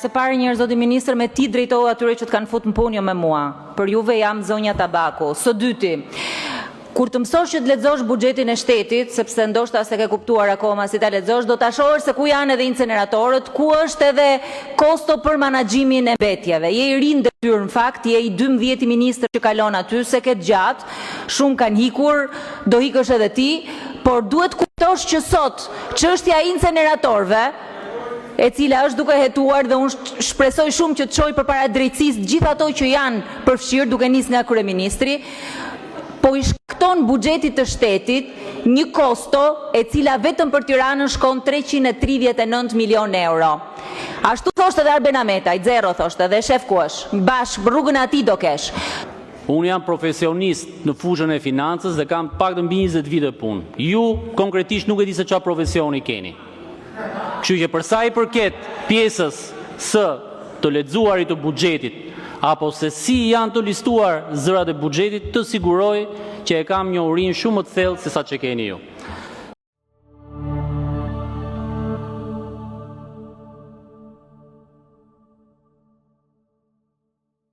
Se pari njërë, zoti ministër, me ti drejtohu atyre që të kanë fut në punë, jo me mua. Për juve jam zonja Tabaku. Së dyti, kur të mësosh që të lexosh buxhetin e shtetit, sepse ndoshta se ke kuptuar akoma si ta lexosh, do ta shohësh se ku janë edhe inceneratorët, ku është edhe kosto për menaxhimin e mbetjeve. Je i ri në detyrë, në fakt, je i 12 ministër që kalon aty, se ke gjatë, shumë kanë hikur, do hikësh edhe ti, por duhet kuptosh që sot çështja e inceneratorëve, e cila është duke hetuar dhe unë shpresoj shumë që të çojë përpara drejtësisë gjithë ato që janë përfshirë, duke nisë nga kryeministri, po i shkakton buxhetit të shtetit një kosto e cila vetëm për Tiranën shkon 339 milion euro. Ashtu thoshte edhe Arben Ameta, i zero thoshte, dhe shef ku është, bashkë rrugën e atij do kesh. Unë jam profesionist në fushën e financës dhe kam pak të mbi 20 vite punë. Ju konkretisht nuk e di se çfarë profesioni keni. Kështu që për sa i përket pjesës së të lexuarit të buxhetit, apo se si janë të listuar zërat e buxhetit, të siguroj që e kam një urinë shumë më të thellë se sa që keni ju.